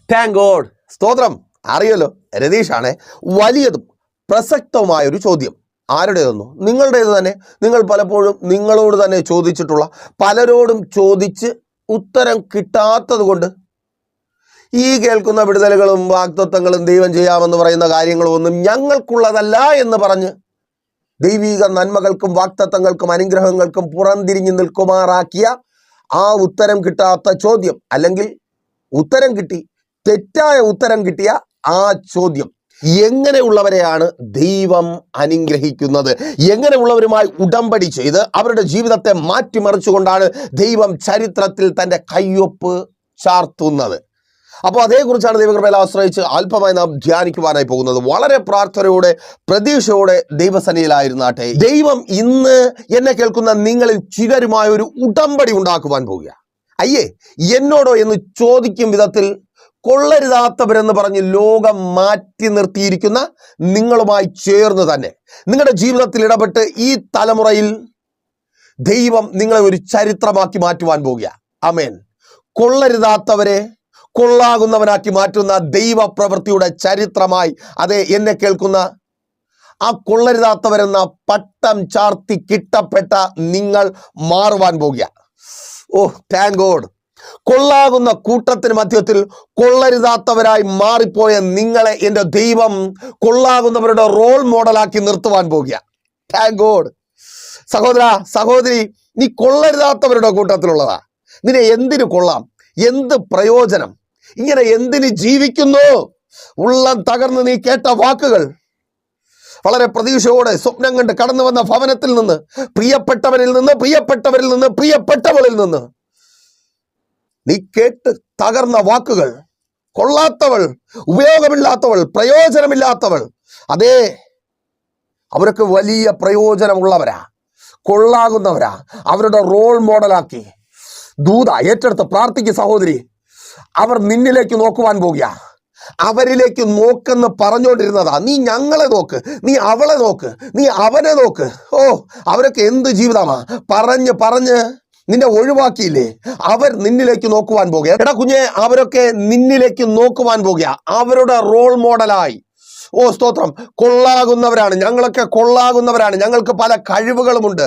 Thank God. സ്തോത്രം. അറിയല്ലോ, രതീഷാണ്. വലിയതും പ്രസക്തവുമായ ഒരു ചോദ്യം. ആരുടേതെന്നോ? നിങ്ങളുടേത് തന്നെ. നിങ്ങൾ പലപ്പോഴും നിങ്ങളോട് തന്നെ ചോദിച്ചിട്ടുള്ള, പലരോടും ചോദിച്ച് ഉത്തരം കിട്ടാത്തത് കൊണ്ട് ഈ കേൾക്കുന്ന വിടുതലുകളും വാഗ്ദത്തങ്ങളും ദൈവം ചെയ്യാമെന്ന് പറയുന്ന കാര്യങ്ങളും ഒന്നും ഞങ്ങൾക്കുള്ളതല്ല എന്ന് പറഞ്ഞ് ദൈവിക നന്മകൾക്കും വാഗ്ദത്തങ്ങൾക്കും അനുഗ്രഹങ്ങൾക്കും പുറംതിരിഞ്ഞു നിൽക്കുമാറാക്കിയ ആ ഉത്തരം കിട്ടാത്ത ചോദ്യം, അല്ലെങ്കിൽ ഉത്തരം കിട്ടി തെറ്റായ ഉത്തരം കിട്ടിയ ആ ചോദ്യം, എങ്ങനെയുള്ളവരെയാണ് ദൈവം അനുഗ്രഹിക്കുന്നത്? എങ്ങനെയുള്ളവരുമായി ഉടമ്പടി ചെയ്ത് അവരുടെ ജീവിതത്തെ മാറ്റിമറിച്ചുകൊണ്ടാണ് ദൈവം ചരിത്രത്തിൽ തൻ്റെ കയ്യൊപ്പ് ചാർത്തുന്നത്? അപ്പോൾ അതേക്കുറിച്ചാണ് ദൈവകൃപയിൽ ആശ്രയിച്ച് അല്പമായി നാം ധ്യാനിക്കുവാനായി പോകുന്നത്. വളരെ പ്രാർത്ഥനയോടെ പ്രതീക്ഷയോടെ ദൈവസന്നിധിയിലായിരുന്നാട്ടെ. ദൈവം ഇന്ന് എന്നെ കേൾക്കുന്ന നിങ്ങളിൽ ചിലരുമായ ഒരു ഉടമ്പടി ഉണ്ടാക്കുവാൻ പോവുക. അയ്യേ, എന്നോടോ എന്ന് ചോദിക്കും വിധത്തിൽ കൊള്ളരുതാത്തവരെന്ന് പറഞ്ഞ് ലോകം മാറ്റി നിർത്തിയിരിക്കുന്ന നിങ്ങളുമായി ചേർന്ന് തന്നെ നിങ്ങളുടെ ജീവിതത്തിൽ ഇടപെട്ട് ഈ തലമുറയിൽ ദൈവം നിങ്ങളെ ഒരു ചരിത്രമാക്കി മാറ്റുവാൻ പോവുക. ആമേൻ. കൊള്ളരുതാത്തവരെ കൊള്ളാകുന്നവനാക്കി മാറ്റുന്ന ദൈവ പ്രവൃത്തിയുടെ ചരിത്രമായി, അതെ, എന്നെ കേൾക്കുന്ന ആ കൊള്ളരുതാത്തവരെന്ന പട്ടം ചാർത്തി കിട്ടപ്പെട്ട നിങ്ങൾ മാറുവാൻ പോകുക. ഓ, താങ്ക് ഗോഡ്. കൊള്ളാകുന്ന കൂട്ടത്തിന് മധ്യത്തിൽ കൊള്ളരുതാത്തവരായി മാറിപ്പോയ നിങ്ങളെ എൻ്റെ ദൈവം കൊള്ളാകുന്നവരുടെ റോൾ മോഡലാക്കി നിർത്തുവാൻ പോകുക. Thank God. സഹോദര, സഹോദരി, നീ കൊള്ളരുതാത്തവരുടെ കൂട്ടത്തിലുള്ളതാ. നിന്നെ എന്തിനു കൊള്ളാം? എന്ത് പ്രയോജനം? ഇങ്ങനെ എന്തിന് ജീവിക്കുന്നു? ഉള്ളം തകർന്ന് നീ കേട്ട വാക്കുകൾ, വളരെ പ്രതീക്ഷയോടെ സ്വപ്നം കണ്ട് കടന്നു വന്ന ഭവനത്തിൽ നിന്ന്, പ്രിയപ്പെട്ടവരിൽ നിന്ന്, പ്രിയപ്പെട്ടവളിൽ നിന്ന് നീ കേട്ട് തകർന്ന വാക്കുകൾ, കൊള്ളാത്തവൾ, ഉപയോഗമില്ലാത്തവൾ, പ്രയോജനമില്ലാത്തവൾ, അതേ, അവരൊക്കെ വലിയ പ്രയോജനമുള്ളവരാ, കൊള്ളാകുന്നവരാ. അവരുടെ റോൾ മോഡലാക്കി ദൂത ഏറ്റെടുത്ത് പ്രാർത്ഥിക്കുക സഹോദരി. അവർ നിന്നിലേക്ക് നോക്കുവാൻ പോകുക. അവരിലേക്ക് നോക്കെന്ന് പറഞ്ഞുകൊണ്ടിരുന്നതാ. നീ ഞങ്ങളെ നോക്ക്, നീ അവളെ നോക്ക്, നീ അവനെ നോക്ക്. ഓ, അവരൊക്കെ എന്ത് ജീവിതമാ പറഞ്ഞ് നിന്നെ ഒഴിവാക്കിയില്ലേ? അവർ നിന്നിലേക്ക് നോക്കുവാൻ പോകുക. എടാ കുഞ്ഞെ, അവരൊക്കെ നിന്നിലേക്ക് നോക്കുവാൻ പോകുക, അവരുടെ റോൾ മോഡലായി. ഓ സ്തോത്രം. കൊള്ളാകുന്നവരാണ്, ഞങ്ങളൊക്കെ കൊള്ളാകുന്നവരാണ്, ഞങ്ങൾക്ക് പല കഴിവുകളുമുണ്ട്,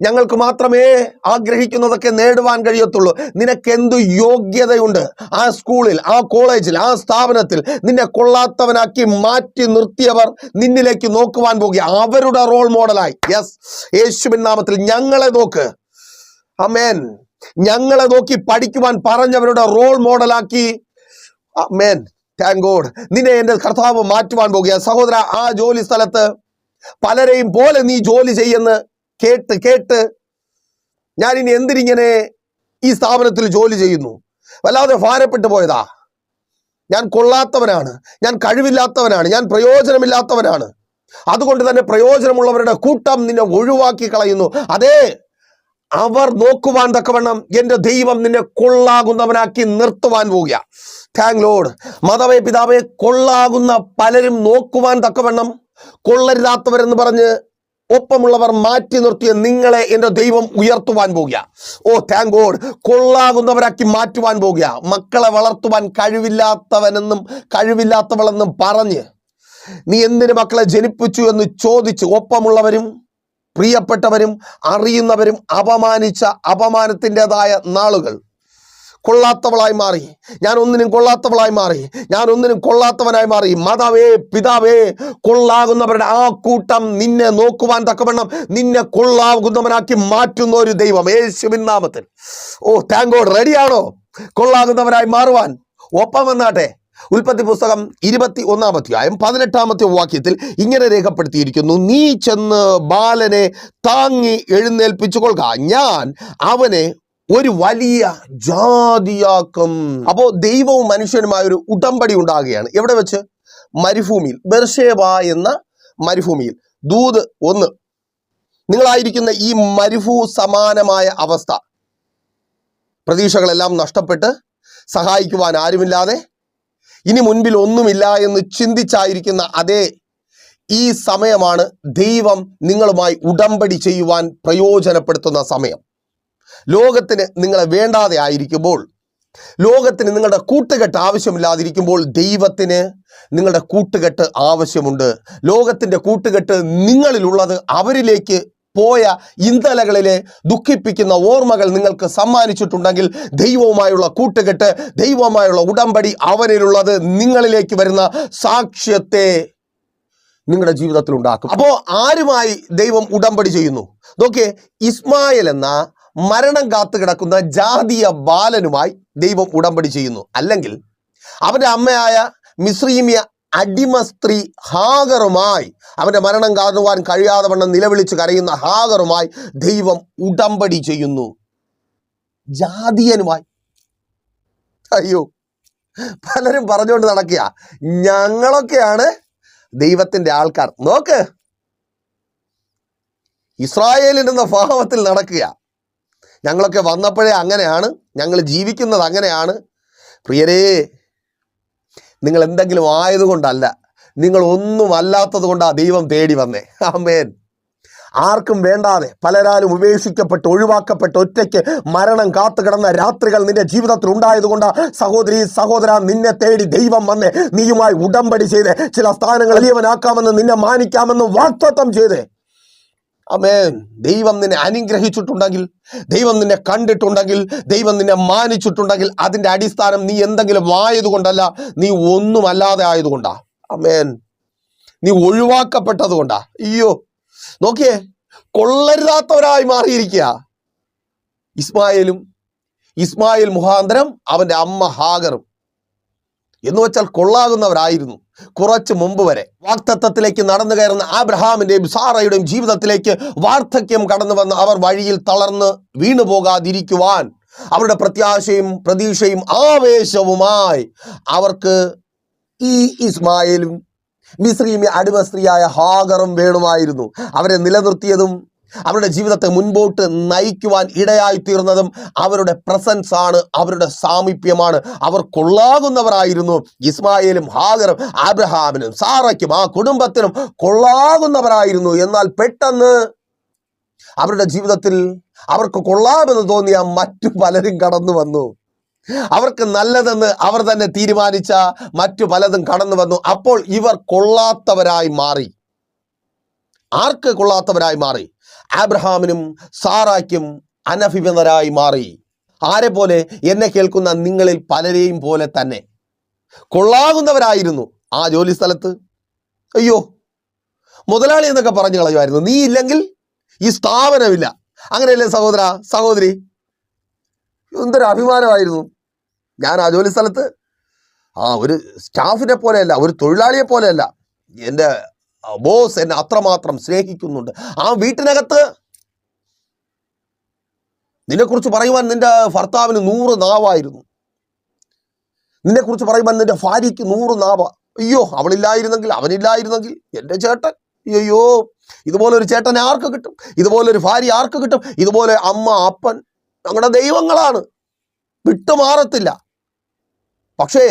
ഞങ്ങൾക്ക് മാത്രമേ ആഗ്രഹിക്കുന്നതൊക്കെ നേടുവാൻ കഴിയത്തുള്ളൂ. നിനക്കെന്തു യോഗ്യതയുണ്ട്? ആ സ്കൂളിൽ, ആ കോളേജിൽ, ആ സ്ഥാപനത്തിൽ നിന്നെ കൊള്ളാത്തവനാക്കി മാറ്റി നിർത്തിയവർ നിന്നിലേക്ക് നോക്കുവാൻ പോകുക, അവരുടെ റോൾ മോഡലായി. യെസ്, യേശുവിൻ നാമത്തിൽ ഞങ്ങളെ നോക്ക്. ആമേൻ. ഞങ്ങളെ നോക്കി പഠിക്കുവാൻ പറഞ്ഞവരുടെ റോൾ മോഡലാക്കി. ആമേൻ. Thank God. നിന്നെ എൻ്റെ കർത്താവ് മാറ്റുവാൻ പോകുക. സഹോദര, ആ ജോലി സ്ഥലത്ത് പലരെയും പോലെ നീ ജോലി ചെയ്യുന്ന കേട്ട് ഞാൻ ഇനി എന്തിനിങ്ങനെ ഈ സ്ഥാപനത്തിൽ ജോലി ചെയ്യുന്നു, വല്ലാതെ ഭാരപ്പെട്ടു പോയതാ. ഞാൻ കൊള്ളാത്തവനാണ്, ഞാൻ കഴിവില്ലാത്തവനാണ്, ഞാൻ പ്രയോജനമില്ലാത്തവനാണ്. അതുകൊണ്ട് തന്നെ പ്രയോജനമുള്ളവരുടെ കൂട്ടം നിന്നെ ഒഴിവാക്കി കളയുന്നു. അതേ, അവർ നോക്കുവാൻ തക്കവണ്ണം എൻ്റെ ദൈവം നിന്നെ കൊള്ളാകുന്നവനാക്കി നിർത്തുവാൻ പോവുക. Thank load. മാതാവേ, പിതാവേ, കൊള്ളാകുന്ന പലരും നോക്കുവാൻ തക്കവണ്ണം കൊള്ളരുതാത്തവരെന്ന് പറഞ്ഞ് ഒപ്പമുള്ളവർ മാറ്റി നിർത്തിയ നിങ്ങളെ എൻ്റെ ദൈവം ഉയർത്തുവാൻ പോകുക. ഓ താങ്ക് ഗോഡ്. കൊള്ളാകുന്നവരാക്കി മാറ്റുവാൻ പോകുക. മക്കളെ വളർത്തുവാൻ കഴിവില്ലാത്തവനെന്നും കഴിവില്ലാത്തവളെന്നും പറഞ്ഞ് നീ എന്തിന് മക്കളെ ജനിപ്പിച്ചു എന്ന് ചോദിച്ച് ഒപ്പമുള്ളവരും പ്രിയപ്പെട്ടവരും അറിയുന്നവരും അപമാനിച്ച അപമാനത്തിൻ്റെതായ നാളുകൾ. കൊള്ളാത്തവളായി മാറി, ഞാൻ ഒന്നിനും കൊള്ളാത്തവളായി മാറി, ഞാൻ ഒന്നിനും കൊള്ളാത്തവനായി മാറി. മാതാവേ, പിതാവേ, കൊള്ളാകുന്നവരുടെ ആ കൂട്ടം നിന്നെ നോക്കുവാൻ തക്കവണ്ണം നിന്നെ കൊള്ളാകുന്നവനാക്കി മാറ്റുന്ന ഒരു ദൈവം യേശുവിൻ നാമത്തിൽ. ഓ താങ്ക് ഗോഡ്. റെഡിയാണോ കൊള്ളാകുന്നവനായി മാറുവാൻ? ഒപ്പം വന്നാട്ടെ. ഉൽപ്പത്തി പുസ്തകം 21-ാം അധ്യായം 18-ാമത്തെ വാക്യത്തിൽ ഇങ്ങനെ രേഖപ്പെടുത്തിയിരിക്കുന്നു: നീ ചെന്ന് ബാലനെ താങ്ങി എഴുന്നേൽപ്പിച്ചു കൊള്ളുക, ഞാൻ അവനെ ഒരു വലിയ ജാതിയാക്കും. അപ്പോ ദൈവവും മനുഷ്യനുമായ ഒരു ഉടമ്പടി ഉണ്ടാകുകയാണ്. എവിടെ വെച്ച്? മരുഭൂമിയിൽ, ബെർശേബ എന്ന മരുഭൂമിയിൽ. ദൂത് 1. നിങ്ങളായിരിക്കുന്ന ഈ മരുഭൂ സമാനമായ അവസ്ഥ, പ്രതീക്ഷകളെല്ലാം നഷ്ടപ്പെട്ട് സഹായിക്കുവാൻ ആരുമില്ലാതെ ഇനി മുൻപിൽ ഒന്നുമില്ല എന്ന് ചിന്തിച്ചായിരിക്കുന്ന അതേ ഈ സമയമാണ് ദൈവം നിങ്ങളുമായി ഉടമ്പടി ചെയ്യുവാൻ പ്രയോജനപ്പെടുത്തുന്ന സമയം. ലോകത്തിന് നിങ്ങളെ വേണ്ടാതെ ആയിരിക്കുമ്പോൾ ലോകത്തിന് നിങ്ങളുടെ കൂട്ടുകെട്ട് ആവശ്യമില്ലാതിരിക്കുമ്പോൾ ദൈവത്തിന് നിങ്ങളുടെ കൂട്ടുകെട്ട് ആവശ്യമുണ്ട്. ലോകത്തിൻ്റെ കൂട്ടുകെട്ട് നിങ്ങളിലുള്ളത് അവരിലേക്ക് പോയ ഇന്ധലകളിലെ ദുഃഖിപ്പിക്കുന്ന ഓർമ്മകൾ നിങ്ങൾക്ക് സമ്മാനിച്ചിട്ടുണ്ടെങ്കിൽ ദൈവവുമായുള്ള കൂട്ടുകെട്ട്, ദൈവവുമായുള്ള ഉടമ്പടി, അവനിലുള്ളത് നിങ്ങളിലേക്ക് വരുന്ന സാക്ഷ്യത്തെ നിങ്ങളുടെ ജീവിതത്തിൽ ഉണ്ടാക്കും. അപ്പോൾ ആരുമായി ദൈവം ഉടമ്പടി ചെയ്യുന്നു? നോക്കിയേ, ഇസ്മായേൽ എന്ന മരണം കാത്തു കിടക്കുന്ന ജാതീയ ബാലനുമായി ദൈവം ഉടമ്പടി ചെയ്യുന്നു. അല്ലെങ്കിൽ അവൻ്റെ അമ്മയായ മിസ്രീമിയ അടിമ സ്ത്രീ ഹാഗറുമായി, അവൻ്റെ മരണം കാണുവാൻ കഴിയാതെ വണ്ണം നിലവിളിച്ച് കരയുന്ന ഹാഗറുമായി ദൈവം ഉടമ്പടി ചെയ്യുന്നു. ജാതീയനുമായി. അയ്യോ, പലരും പറഞ്ഞുകൊണ്ട് നടക്കുക, ഞങ്ങളൊക്കെയാണ് ദൈവത്തിൻ്റെ ആൾക്കാർ. നോക്ക്, ഇസ്രായേലിൻ്റെ ഭാവത്തിൽ നടക്കുക. ഞങ്ങളൊക്കെ വന്നപ്പോഴേ അങ്ങനെയാണ്, ഞങ്ങൾ ജീവിക്കുന്നത് അങ്ങനെയാണ്. പ്രിയരേ, നിങ്ങൾ എന്തെങ്കിലും ആയതുകൊണ്ടല്ല, നിങ്ങൾ ഒന്നും അല്ലാത്തത് കൊണ്ടാണ് ദൈവം തേടി വന്നേ. ആമേൻ. ആർക്കും വേണ്ടാതെ, പലരാലും ഉപേക്ഷിക്കപ്പെട്ട് ഒഴിവാക്കപ്പെട്ട് ഒറ്റയ്ക്ക് മരണം കാത്തു കിടന്ന രാത്രികൾ നിന്റെ ജീവിതത്തിൽ ഉണ്ടായതുകൊണ്ടാ സഹോദരി സഹോദര നിന്നെ തേടി ദൈവം വന്നേ. നീയുമായി ഉടമ്പടി ചെയ്ത് ചില സ്ഥാനങ്ങൾ വലിയവനാക്കാമെന്ന്, നിന്നെ മാനിക്കാമെന്ന് വാഗ്ദത്തം ചെയ്തേ. ആമേൻ. ദൈവം നിന്നെ അനുഗ്രഹിച്ചിട്ടുണ്ടെങ്കിൽ, ദൈവം നിന്നെ കണ്ടിട്ടുണ്ടെങ്കിൽ, ദൈവം നിന്നെ മാനിച്ചിട്ടുണ്ടെങ്കിൽ അതിൻ്റെ അടിസ്ഥാനം നീ എന്തെങ്കിലും ആയതുകൊണ്ടല്ല, നീ ഒന്നുമല്ലാതെ ആയതുകൊണ്ടാ. ആമേൻ. നീ ഒഴിവാക്കപ്പെട്ടത് കൊണ്ടാ. അയ്യോ, നോക്കിയേ, കൊള്ളരുതാത്തവരായി മാറിയിരിക്കുക ഇസ്മായേൽ മുഖാന്തരം അവൻ്റെ അമ്മ ഹാഗറും. എന്ന് വെച്ചാൽ കൊള്ളാകുന്നവരായിരുന്നു കുറച്ച് മുമ്പ് വരെ. വാഗ്ദത്തത്തിലേക്ക് നടന്നു കയറുന്ന ആബ്രഹാമിൻ്റെയും സാറയുടെയും ജീവിതത്തിലേക്ക് വാർദ്ധക്യം കടന്നു വന്ന് അവർ വഴിയിൽ തളർന്ന് വീണു പോകാതിരിക്കുവാൻ അവരുടെ പ്രത്യാശയും പ്രതീക്ഷയും ആവേശവുമായി അവർക്ക് ഈ ഇസ്മായേലും മിസ്രീമി അടിമ സ്ത്രീയായ ഹാഗറും വേണമായിരുന്നു. അവരെ നിലനിർത്തിയതും അവരുടെ ജീവിതത്തെ മുൻപോട്ട് നയിക്കുവാൻ ഇടയായി തീർന്നതും അവരുടെ പ്രസൻസ് ആണ്, അവരുടെ സാമീപ്യമാണ്. അവർ കൊള്ളാകുന്നവരായിരുന്നു. ഇസ്മായേലും ഹാഗറും ആബ്രഹാമിനും സാറയ്ക്കും ആ കുടുംബത്തിനും കൊള്ളാകുന്നവരായിരുന്നു. എന്നാൽ പെട്ടെന്ന് അവരുടെ ജീവിതത്തിൽ അവർക്ക് കൊള്ളാമെന്ന് തോന്നിയ മറ്റു പലരും കടന്നു വന്നു. അവർക്ക് നല്ലതെന്ന് അവർ തന്നെ തീരുമാനിച്ച മറ്റു പലതും കടന്നു വന്നു. അപ്പോൾ ഇവർ കൊള്ളാത്തവരായി മാറി. ആർക്ക് കൊള്ളാത്തവരായി മാറി? ആബ്രഹാമിനും സാറായ്ക്കും അനഭിമതരായി മാറി. ആരെ പോലെ? എന്നെ കേൾക്കുന്ന നിങ്ങളിൽ പലരെയും പോലെ തന്നെ കൊള്ളാകുന്നവരായിരുന്നു ആ ജോലി സ്ഥലത്ത്. അയ്യോ, മുതലാളി എന്നൊക്കെ പറഞ്ഞു കളയുമായിരുന്നു. നീ ഇല്ലെങ്കിൽ ഈ സ്ഥാപനമില്ല. അങ്ങനെയല്ലേ സഹോദര സഹോദരി? എന്തൊരു അഭിമാനമായിരുന്നു. ഞാൻ ആ ജോലി സ്ഥലത്ത് ഒരു സ്റ്റാഫിനെ പോലെയല്ല, ഒരു തൊഴിലാളിയെ പോലെയല്ല, എൻ്റെ ബോസ് എന്നെ അത്രമാത്രം സ്നേഹിക്കുന്നുണ്ട്. ആ വീട്ടിനകത്ത് നിന്നെക്കുറിച്ച് പറയുവാൻ നിന്റെ ഭർത്താവിന് 100 നാവായിരുന്നു. നിന്നെക്കുറിച്ച് പറയുവാൻ നിന്റെ ഭാര്യയ്ക്ക് 100 നാവ. അയ്യോ, അവളില്ലായിരുന്നെങ്കിൽ, അവനില്ലായിരുന്നെങ്കിൽ, എൻ്റെ ചേട്ടൻ, അയ്യോ, ഇതുപോലൊരു ചേട്ടനെ ആർക്ക് കിട്ടും? ഇതുപോലൊരു ഭാര്യ ആർക്ക് കിട്ടും? ഇതുപോലെ അമ്മ അപ്പൻ ഞങ്ങളുടെ ദൈവങ്ങളാണ്, വിട്ടുമാറത്തില്ല. പക്ഷേ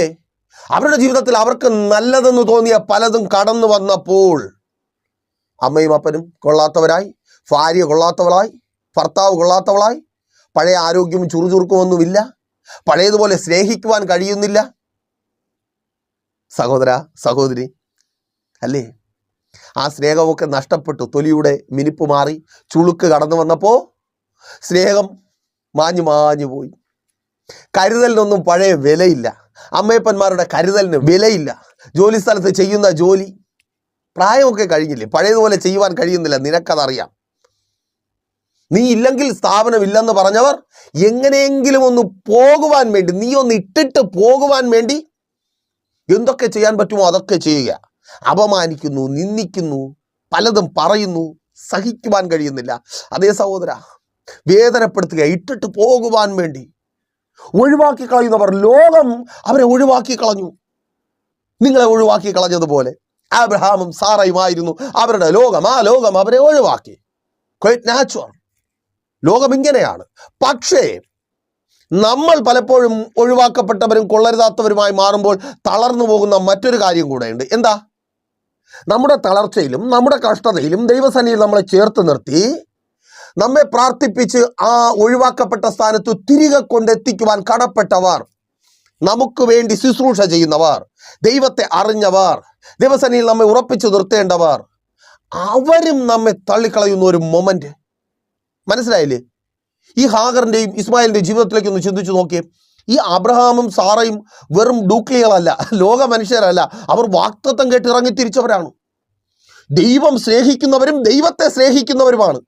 അവരുടെ ജീവിതത്തിൽ അവർക്ക് നല്ലതെന്ന് തോന്നിയ പലതും കടന്നു വന്നപ്പോൾ അമ്മയും അപ്പനും കൊള്ളാത്തവരായി, ഭാര്യ കൊള്ളാത്തവളായി, ഭർത്താവ് കൊള്ളാത്തവളായി, പഴയ ആരോഗ്യവും ചുറുചുറുക്കുമൊന്നുമില്ല, പഴയതുപോലെ സ്നേഹിക്കുവാൻ കഴിയുന്നില്ല. സഹോദര സഹോദരി, അല്ലേ? ആ സ്നേഹമൊക്കെ നഷ്ടപ്പെട്ടു. തൊലിയുടെ മിനിപ്പ് മാറി, ചുളുക്ക് കടന്നു വന്നപ്പോൾ സ്നേഹം മാഞ്ഞു പോയി. കരുതലിനൊന്നും പഴയ വിലയില്ല. അമ്മയപ്പന്മാരുടെ കരുതലിന് വിലയില്ല. ജോലി സ്ഥലത്ത് ചെയ്യുന്ന ജോലി, പ്രായമൊക്കെ കഴിഞ്ഞില്ലേ, പഴയതുപോലെ ചെയ്യുവാൻ കഴിയുന്നില്ല. നിനക്കതറിയാം. നീ ഇല്ലെങ്കിൽ സ്ഥാപനമില്ലെന്ന് പറഞ്ഞവർ എങ്ങനെയെങ്കിലും ഒന്ന് പോകുവാൻ വേണ്ടി, നീ ഒന്ന് ഇട്ടിട്ട് പോകുവാൻ വേണ്ടി എന്തൊക്കെ ചെയ്യാൻ പറ്റുമോ അതൊക്കെ ചെയ്യുക. അപമാനിക്കുന്നു, നിന്ദിക്കുന്നു, പലതും പറയുന്നു, സഹിക്കുവാൻ കഴിയുന്നില്ല. അതേ സഹോദര, വേദനപ്പെടുത്തുക, ഇട്ടിട്ട് പോകുവാൻ വേണ്ടി ഒഴിവാക്കി കളയുന്നവർ, ലോകം അവരെ ഒഴിവാക്കി കളഞ്ഞു. നിങ്ങളെ ഒഴിവാക്കി കളഞ്ഞതുപോലെ ആബ്രഹാമും സാറയുമായിരുന്നു അവരുടെ ലോകം. ആ ലോകം അവരെ ഒഴിവാക്കി. Quite natural. ലോകം ഇങ്ങനെയാണ്. പക്ഷേ നമ്മൾ പലപ്പോഴും ഒഴിവാക്കപ്പെട്ടവരും കൊള്ളരുതാത്തവരുമായി മാറുമ്പോൾ തളർന്നു പോകുന്ന മറ്റൊരു കാര്യം കൂടെയുണ്ട്. എന്താ? നമ്മുടെ തളർച്ചയിലും നമ്മുടെ കഷ്ടതയിലും ദൈവസന്നിധിയിൽ നമ്മളെ ചേർത്ത് നിർത്തി നമ്മെ പ്രാർത്ഥിപ്പിച്ച് ആ ഒഴിവാക്കപ്പെട്ട സ്ഥാനത്ത് തിരികെ കൊണ്ടെത്തിക്കുവാൻ കടപ്പെട്ടവർ, നമുക്ക് വേണ്ടി ശുശ്രൂഷ ചെയ്യുന്നവർ, ദൈവത്തെ അറിഞ്ഞവർ, ദൈവസന്നിധിയിൽ നമ്മെ ഉറപ്പിച്ചു നിർത്തേണ്ടവർ, അവരും നമ്മെ തള്ളിക്കളയുന്ന ഒരു മൊമെന്റ്. മനസ്സിലായില്ലേ? ഈ ഹാഗറിന്റെയും ഇസ്മായിലിന്റെയും ജീവിതത്തിലേക്ക് ഒന്ന് ചിന്തിച്ചു നോക്കിയേ. ഈ അബ്രഹാമും സാറയും വെറും ഡൂക്ലികളല്ല, ലോക മനുഷ്യരല്ല. അവർ വാഗ്ദത്തം കേട്ട് ഇറങ്ങി തിരിച്ചവരാണ്. ദൈവം സ്നേഹിക്കുന്നവരും ദൈവത്തെ സ്നേഹിക്കുന്നവരുമാണ്.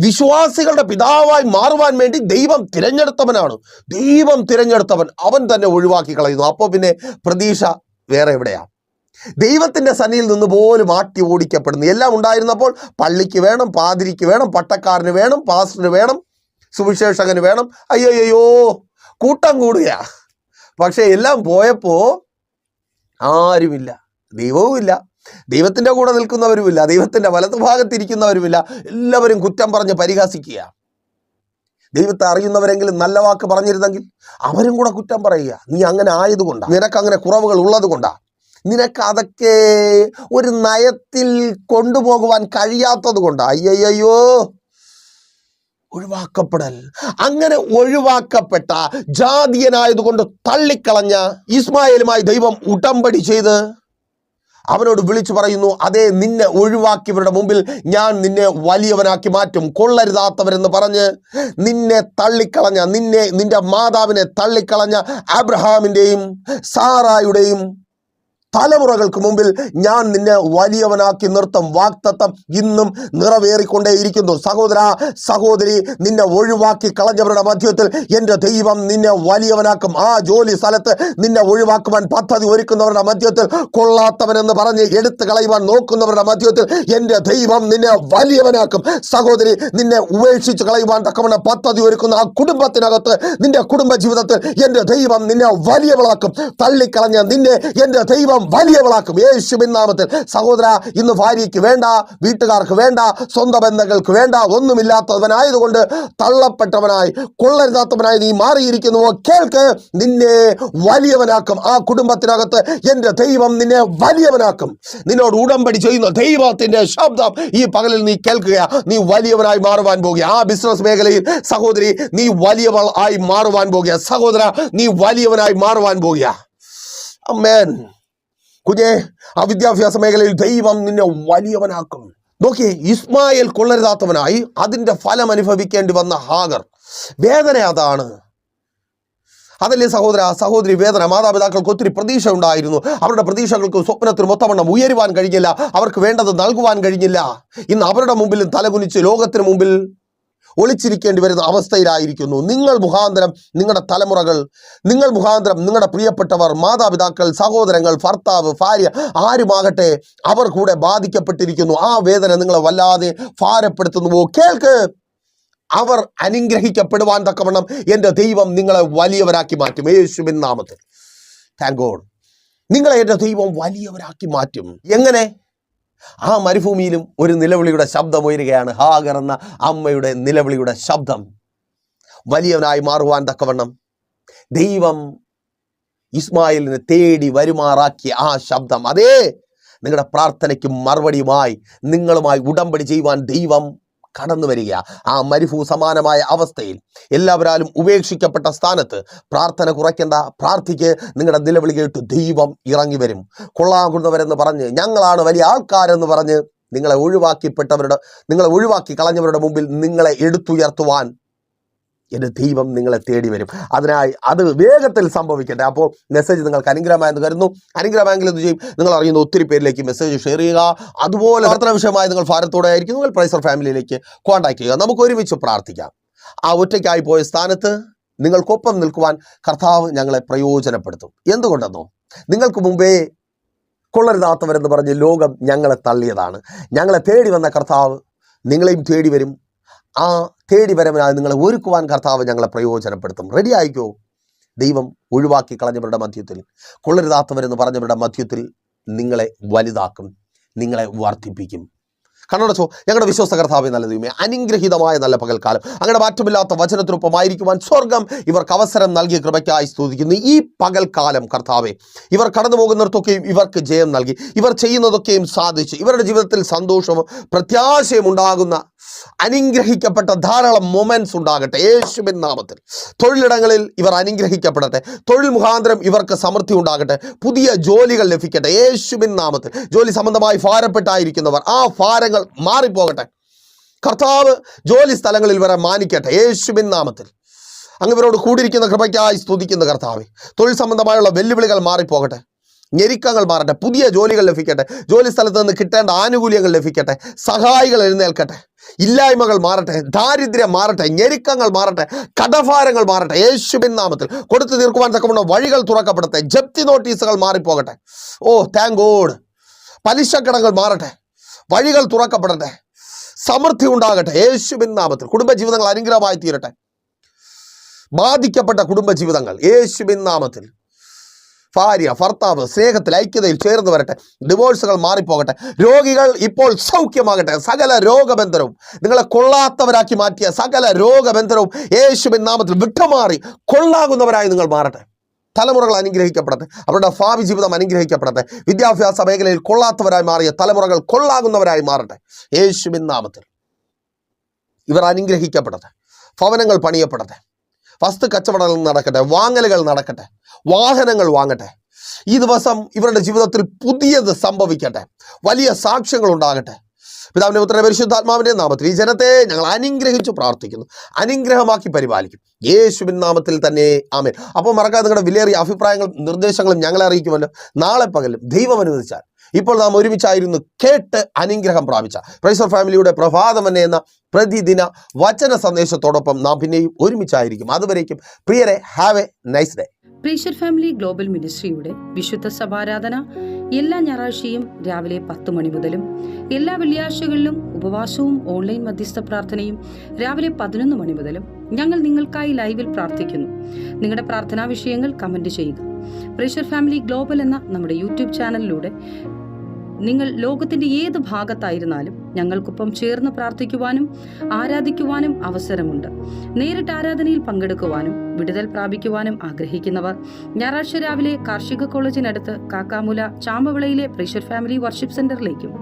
വിശ്വാസികളുടെ പിതാവായി മാറുവാൻ വേണ്ടി ദൈവം തിരഞ്ഞെടുത്തവനാണ്. ദൈവം തിരഞ്ഞെടുത്തവൻ അവൻ തന്നെ ഒഴിവാക്കി കളയുന്നു. അപ്പോൾ പിന്നെ പ്രതീക്ഷ വേറെ എവിടെയാ? ദൈവത്തിന്റെ സന്നിധിയിൽ നിന്ന് പോലും ആട്ടി ഓടിക്കപ്പെടുന്നു. എല്ലാം ഉണ്ടായിരുന്നപ്പോൾ പള്ളിക്ക് വേണം, പാതിരിക്ക് വേണം, പട്ടക്കാരന് വേണം, പാസ്റ്ററിന് വേണം, സുവിശേഷകന് വേണം, അയ്യോ കൂട്ടം കൂടുക. പക്ഷെ എല്ലാം പോയപ്പോ ആരുമില്ല, ദൈവവുമില്ല, ദൈവത്തിന്റെ കൂടെ നിൽക്കുന്നവരുമില്ല, ദൈവത്തിന്റെ വലതുഭാഗത്തിരിക്കുന്നവരുമില്ല. എല്ലാവരും കുറ്റം പറഞ്ഞ് പരിഹാസിക്കുക. ദൈവത്തെ അറിയുന്നവരെങ്കിലും നല്ല വാക്ക് പറഞ്ഞിരുന്നെങ്കിൽ അവരും കൂടെ കുറ്റം പറയുക. നീ അങ്ങനെ ആയതുകൊണ്ടാണ്, നിനക്ക് അങ്ങനെ കുറവുകൾ ഉള്ളത് കൊണ്ടാണ്, നിനക്ക് അതൊക്കെ ഒരു നയത്തിൽ കൊണ്ടുപോകുവാൻ കഴിയാത്തത് കൊണ്ടാണ്. അയ്യോ ഒഴിവാക്കപ്പെടൽ. അങ്ങനെ ഒഴിവാക്കപ്പെട്ട ജാതീയനായതുകൊണ്ട് തള്ളിക്കളഞ്ഞ ഇസ്മായേലുമായി ദൈവം ഉടമ്പടി ചെയ്ത് അവനോട് വിളിച്ചു പറയുന്നു, അതേ, നിന്നെ ഒഴിവാക്കിയവരുടെ മുമ്പിൽ ഞാൻ നിന്നെ വലിയവനാക്കി മാറ്റും. കൊള്ളരുതാത്തവരെന്ന് പറഞ്ഞ് നിന്നെ തള്ളിക്കളഞ്ഞ, നിന്റെ മാതാവിനെ തള്ളിക്കളഞ്ഞ അബ്രഹാമിൻ്റെയും സാറായുടെയും തലമുറകൾക്ക് മുമ്പിൽ ഞാൻ നിന്നെ വലിയവനാക്കി നിർത്തും. വാഗ്ദത്തം ഇന്നും നിറവേറിക്കൊണ്ടേയിരിക്കുന്നു. സഹോദര സഹോദരി, നിന്നെ ഒഴിവാക്കി കളഞ്ഞവരുടെ മധ്യത്തിൽ എൻ്റെ ദൈവം നിന്നെ വലിയവനാക്കും. ആ ജോലി സ്ഥലത്ത് നിന്നെ ഒഴിവാക്കുവാൻ പദ്ധതി ഒരുക്കുന്നവരുടെ മധ്യത്തിൽ, കൊള്ളാത്തവനെന്ന് പറഞ്ഞ് എടുത്തു കളയുവാൻ നോക്കുന്നവരുടെ മധ്യത്തിൽ എൻ്റെ ദൈവം നിന്നെ വലിയവനാക്കും. സഹോദരി, നിന്നെ ഉപേക്ഷിച്ച് കളയുവാൻ തക്കവണ്ണം പദ്ധതി ഒരുക്കുന്ന ആ കുടുംബത്തിനകത്ത്, നിന്റെ കുടുംബ ജീവിതത്തിൽ എൻ്റെ ദൈവം നിന്നെ വലിയവളാക്കും. തള്ളിക്കളഞ്ഞ നിന്നെ എൻ്റെ ദൈവം വലിയവളാക്കും യേശുവിൻ നാമത്തിൽ. സഹോദര, ഇന്ന് ഭാര്യയ്ക്ക് വേണ്ട, വീട്ടുകാർക്ക് വേണ്ട, സ്വന്തം ബന്ധങ്ങൾക്ക് വേണ്ട, ഒന്നുമില്ലാത്തവനായതുകൊണ്ട് തള്ളപ്പെട്ടവനായി, കൊള്ളരുതാത്തവനായി നീ മാറിയിരിക്കുന്നുവോ? കേൾക്ക്, നിന്നെ വലിയവനാക്കും. ആ കുടുംബത്തിനകത്ത് എൻ്റെ ദൈവം നിന്നെ വലിയവനാക്കും. നിന്നോട് ഉടമ്പടി ചെയ്യുന്ന ദൈവത്തിന്റെ ശബ്ദം ഈ പകലിൽ നീ കേൾക്കുക. നീ വലിയവനായി മാറുവാൻ പോകുക. ആ ബിസിനസ് മേഖലയിൽ സഹോദരി, നീ വലിയവൾ ആയി മാറുവാൻ പോകുക. സഹോദര, നീ വലിയവനായി മാറുവാൻ പോകുക. ആമേൻ. കുഞ്ഞെ, ആ വിദ്യാഭ്യാസ മേഖലയിൽ ദൈവം നിന്നെ വലിയവനാക്കും. നോക്കിയേ, ഇസ്മായേൽ കൊള്ളരുതാത്തവനായി അതിൻ്റെ ഫലം അനുഭവിക്കേണ്ടി വന്ന ഹാഗർ. വേദന അതാണ്. അതല്ലേ സഹോദര സഹോദരി, വേദന. മാതാപിതാക്കൾക്ക് ഒത്തിരി പ്രതീക്ഷ ഉണ്ടായിരുന്നു. അവരുടെ പ്രതീക്ഷകൾക്ക് സ്വപ്നത്തിന് മൊത്തവണ്ണം ഉയരുവാൻ കഴിഞ്ഞില്ല. അവർക്ക് വേണ്ടത് നൽകുവാൻ കഴിഞ്ഞില്ല. ഇന്ന് അവരുടെ മുമ്പിൽ തലകുനിച്ച് ലോകത്തിന് മുമ്പിൽ ഒളിച്ചിരിക്കേണ്ടി വരുന്ന അവസ്ഥയിലായിരിക്കുന്നു. നിങ്ങൾ മുഖാന്തരം നിങ്ങളുടെ തലമുറകൾ, നിങ്ങൾ മുഖാന്തരം നിങ്ങളുടെ പ്രിയപ്പെട്ടവർ, മാതാപിതാക്കൾ, സഹോദരങ്ങൾ, ഭർത്താവ്, ഭാര്യ, ആരുമാകട്ടെ, അവർ കൂടെ ബാധിക്കപ്പെട്ടിരിക്കുന്നു. ആ വേദന നിങ്ങളെ വല്ലാതെ ഭാരപ്പെടുത്തുന്നുവോ? കേൾക്ക്, അവർ അനുഗ്രഹിക്കപ്പെടുവാൻ തക്കവണ്ണം എൻ്റെ ദൈവം നിങ്ങളെ വലിയവരാക്കി മാറ്റും യേശുവിൻ നാമത്തിൽ. Thank God. നിങ്ങളെ എൻ്റെ ദൈവം വലിയവരാക്കി മാറ്റും. എങ്ങനെ? ആ മരുഭൂമിയിലും ഒരു നിലവിളിയുടെ ശബ്ദം ഉയരുകയാണ്. ഹാഗർ എന്ന അമ്മയുടെ നിലവിളിയുടെ ശബ്ദം. വലിയവനായി മാറുവാൻ തക്കവണ്ണം ദൈവം ഇസ്മായിലിനെ തേടി വരുമാറാക്കിയ ആ ശബ്ദം, അതേ, നിങ്ങളുടെ പ്രാർത്ഥനയ്ക്ക് മറുപടിയുമായി നിങ്ങളുമായി ഉടമ്പടി ചെയ്യുവാൻ ദൈവം കടന്നു വരിക. ആ മരുഭൂ സമാനമായ അവസ്ഥയിൽ എല്ലാവരാലും ഉപേക്ഷിക്കപ്പെട്ട സ്ഥാനത്ത് പ്രാർത്ഥന കുറയ്ക്കേണ്ട, പ്രാർത്ഥിക്ക്. നിങ്ങളുടെ നിലവിളി കേട്ട് ദൈവം ഇറങ്ങി വരും. കൊള്ളാകുന്നവരെന്ന് പറഞ്ഞ്, ഞങ്ങളാണ് വലിയ ആൾക്കാരെന്ന് പറഞ്ഞ് നിങ്ങളെ ഒഴിവാക്കി കളഞ്ഞവരുടെ മുമ്പിൽ നിങ്ങളെ എടുത്തുയർത്തുവാൻ എൻ്റെ ദൈവം നിങ്ങളെ തേടി വരും. അതിനായി അത് വേഗത്തിൽ സംഭവിക്കട്ടെ. അപ്പോൾ മെസ്സേജ് നിങ്ങൾക്ക് അനുഗ്രഹമായെന്ന് കരുതുന്നു. അനുഗ്രഹമായെങ്കിൽ എന്ത് ചെയ്യും? നിങ്ങൾ അറിയുന്ന ഒത്തിരി പേരിലേക്ക് മെസ്സേജ് ഷെയർ ചെയ്യുക. അതുപോലെ പ്രാർത്ഥന വിഷയമായി നിങ്ങൾ ഭാരത്തോടെ ആയിരിക്കും, നിങ്ങൾ പ്രൈസർ ഫാമിലിയിലേക്ക് കോൺടാക്ട് ചെയ്യുക. നമുക്ക് ഒരുമിച്ച് പ്രാർത്ഥിക്കാം. ആ ഒറ്റയ്ക്കായി പോയ സ്ഥാനത്ത് നിങ്ങൾക്കൊപ്പം നിൽക്കുവാൻ കർത്താവ് ഞങ്ങളെ പ്രയോജനപ്പെടുത്തും. എന്തുകൊണ്ടെന്നോ, നിങ്ങൾക്ക് മുമ്പേ കൊള്ളരുതാത്തവരെന്ന് പറഞ്ഞ് ലോകം ഞങ്ങളെ തള്ളിയതാണ്. ഞങ്ങളെ തേടി വന്ന കർത്താവ് നിങ്ങളെയും തേടി വരും. ആ തേടി വരവനായി നിങ്ങളെ ഒരുക്കുവാൻ കർത്താവ് ഞങ്ങളെ പ്രയോജനപ്പെടുത്തും. റെഡി ആയിക്കോ. ദൈവം ഒഴിവാക്കി കളഞ്ഞവരുടെ മധ്യത്തിൽ, കൊള്ളരുതാത്തവരെന്ന് പറഞ്ഞവരുടെ മധ്യത്തിൽ നിങ്ങളെ വലുതാക്കും, നിങ്ങളെ വർദ്ധിപ്പിക്കും. കണ്ണടച്ചോ. ഞങ്ങളുടെ വിശ്വാസ കർത്താവേ നല്ല ദൈവമേ, അനുഗ്രഹീതമായ നല്ല പകൽക്കാലം അങ്ങയുടെ മാറ്റമില്ലാത്ത വചനത്തിനൊപ്പമായിരിക്കുവാൻ സ്വർഗം ഇവർക്ക് അവസരം നൽകിയ കൃപയ്ക്കായി സ്തുതിക്കുന്നു. ഈ പകൽക്കാലം കർത്താവേ, ഇവർ കടന്നു പോകുന്നിടത്തൊക്കെയും ഇവർക്ക് ജയം നൽകി, ഇവർ ചെയ്യുന്നതൊക്കെയും സാധിച്ച് ഇവരുടെ ജീവിതത്തിൽ സന്തോഷവും പ്രത്യാശയും ഉണ്ടാകുന്ന അനുഗ്രഹിക്കപ്പെട്ട ധാരാളം മൊമെന്റ്സ് ഉണ്ടാകട്ടെ യേശുവിൻ നാമത്തിൽ. തൊഴിലിടങ്ങളിൽ ഇവർ അനുഗ്രഹിക്കപ്പെടട്ടെ, തൊഴിൽ മുഖാന്തരം ഇവർക്ക് സമൃദ്ധി ഉണ്ടാകട്ടെ, പുതിയ ജോലികൾ ലഭിക്കട്ടെ യേശുവിൻ നാമത്തിൽ. ജോലി സംബന്ധമായി ഭാരപ്പെട്ടായിരിക്കുന്നവർ ആ ഭാരങ്ങൾ മാറിപ്പോകട്ടെ. കർത്താവ് ജോലി സ്ഥലങ്ങളിൽ ഇവരെ മാനിക്കട്ടെ യേശുവിൻ നാമത്തിൽ. അങ്ങ് ഇവരോട് കൂടിയിരിക്കുന്ന കൃപയ്ക്കായി സ്തുതിക്കുന്ന കർത്താവേ, തൊഴിൽ സംബന്ധമായുള്ള വെല്ലുവിളികൾ മാറിപ്പോകട്ടെ, ഞെരുക്കങ്ങൾ മാറട്ടെ, പുതിയ ജോലികൾ ലഭിക്കട്ടെ, ജോലി സ്ഥലത്ത് നിന്ന് കിട്ടേണ്ട ആനുകൂല്യങ്ങൾ ലഭിക്കട്ടെ, സഹായികൾ എഴുന്നേൽക്കട്ടെ, ഇല്ലായ്മകൾ മാറട്ടെ, ദാരിദ്ര്യം മാറട്ടെ, ഞെരുക്കങ്ങൾ മാറട്ടെ, കടഭാരങ്ങൾ മാറട്ടെ യേശുവിൻ നാമത്തിൽ. കൊടുത്തു തീർക്കുവാൻ തക്കവണ്ണം വഴികൾ തുറക്കപ്പെടട്ടെ, ജപ്തി നോട്ടീസുകൾ മാറിപ്പോകട്ടെ. ഓ താങ്ക് ഗോഡ്. പലിശക്കടങ്ങൾ മാറട്ടെ, വഴികൾ തുറക്കപ്പെടട്ടെ, സമൃദ്ധി ഉണ്ടാകട്ടെ യേശുവിൻ നാമത്തിൽ. കുടുംബജീവിതങ്ങൾ അനുഗ്രഹമായി തീരട്ടെ, ബാധിക്കപ്പെട്ട കുടുംബജീവിതങ്ങൾ യേശുവിൻ നാമത്തിൽ. ഭാര്യ ഭർത്താവ് സ്നേഹത്തിൽ ഐക്യതയിൽ ചേർന്ന് വരട്ടെ, ഡിവോഴ്സുകൾ മാറിപ്പോകട്ടെ, രോഗികൾ ഇപ്പോൾ സൗഖ്യമാകട്ടെ, സകല രോഗബന്ധനവും നിങ്ങളെ കൊള്ളാത്തവരാക്കി മാറ്റിയ സകല രോഗബന്ധനവും യേശുവിൻ നാമത്തിൽ വിട്ടുമാറി കൊള്ളാകുന്നവരായി നിങ്ങൾ മാറട്ടെ. തലമുറകൾ അനുഗ്രഹിക്കപ്പെടട്ടെ, അവരുടെ ഭാവി ജീവിതം അനുഗ്രഹിക്കപ്പെടട്ടെ, വിദ്യാഭ്യാസ മേഖലയിൽ കൊള്ളാത്തവരായി മാറിയ തലമുറകൾ കൊള്ളാകുന്നവരായി മാറട്ടെ യേശുവിൻ നാമത്തിൽ. ഇവർ അനുഗ്രഹിക്കപ്പെടട്ടെ, ഭവനങ്ങൾ പണിയപ്പെടട്ടെ, വസ്തു കച്ചവടങ്ങൾ നടക്കട്ടെ, വാങ്ങലുകൾ നടക്കട്ടെ, വാഹനങ്ങൾ വാങ്ങട്ടെ. ഈ ദിവസം ഇവരുടെ ജീവിതത്തിൽ പുതിയത് സംഭവിക്കട്ടെ, വലിയ സാക്ഷ്യങ്ങൾ ഉണ്ടാകട്ടെ. പിതാവിന്റെ പുത്രന്റെ പരിശുദ്ധാത്മാവിന്റെ നാമത്തിൽ ഈ ജനത്തെ ഞങ്ങൾ അനുഗ്രഹിച്ചു പ്രാർത്ഥിക്കുന്നു, അനുഗ്രഹമാക്കി പരിപാലിക്കും യേശുവിൻ നാമത്തിൽ തന്നെ ആമേൻ. അപ്പോൾ മറക്കാതെ നിങ്ങളുടെ വിലയേറിയ അഭിപ്രായങ്ങളും നിർദ്ദേശങ്ങളും ഞങ്ങളെ അറിയിക്കുമല്ലോ. നാളെ പകലും ദൈവം അനുവദിച്ചാൽ ഇപ്പോൾ നാം ഒരുമിച്ചായിരുന്നു കേട്ട് അനുഗ്രഹം പ്രാപിച്ച പ്രൈസർ ഫാമിലിയുടെ പ്രഭാതം എന്ന പ്രതിദിന വചന സന്ദേശത്തോടൊപ്പം നാം പിന്നെയും ഒരുമിച്ചായിരിക്കും. അതുവരേക്കും പ്രിയരെ, have a nice day. Praiser family global മിനിസ്ട്രിയുടെ വിശുദ്ധ സഭാരാധന എല്ലാ ഞായറാഴ്ചയും രാവിലെ 10 മണി മുതലും എല്ലാ വെള്ളിയാഴ്ചകളിലും ഉപവാസവും ഓൺലൈൻ മധ്യസ്ഥ പ്രാർത്ഥനയും രാവിലെ 11 മണി മുതലും ഞങ്ങൾ നിങ്ങൾക്കായി ലൈവിൽ പ്രാർത്ഥിക്കുന്നു. നിങ്ങളുടെ പ്രാർത്ഥനാ വിഷയങ്ങൾ കമന്റ് ചെയ്യുക. പ്രൈസർ ഫാമിലി ഗ്ലോബൽ എന്ന നമ്മുടെ യൂട്യൂബ് ചാനലിലൂടെ നിങ്ങൾ ലോകത്തിന്റെ ഏത് ഭാഗത്തായിരുന്നാലും ഞങ്ങൾക്കൊപ്പം ചേർന്ന് പ്രാർത്ഥിക്കുവാനും ആരാധിക്കുവാനും അവസരമുണ്ട്. നേരിട്ട് ആരാധനയിൽ പങ്കെടുക്കുവാനും വിടുതൽ പ്രാപിക്കുവാനും ആഗ്രഹിക്കുന്നവർ ഞായറാഴ്ച രാവിലെ കാർഷിക കോളേജിനടുത്ത് കാക്കാമൂല ചാമ്പവിളയിലെ പ്രൈസർ ഫാമിലി വർഷിപ്പ് സെന്ററിലേക്കും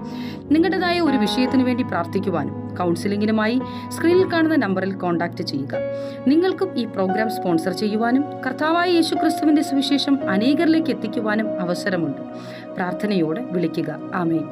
നിങ്ങളുടേതായ ഒരു വിഷയത്തിന് വേണ്ടി പ്രാർത്ഥിക്കുവാനും കൗൺസിലിംഗിനുമായി സ്ക്രീനിൽ കാണുന്ന നമ്പറിൽ കോൺടാക്ട് ചെയ്യുക. നിങ്ങൾക്കും ഈ പ്രോഗ്രാം സ്പോൺസർ ചെയ്യുവാനും കർത്താവായ യേശുക്രിസ്തുവിന്റെ സുവിശേഷം അനേകരിലേക്ക് എത്തിക്കുവാനും അവസരമുണ്ട്. പ്രാർത്ഥനയോടെ വിളിക്കുക. ആമേൻ.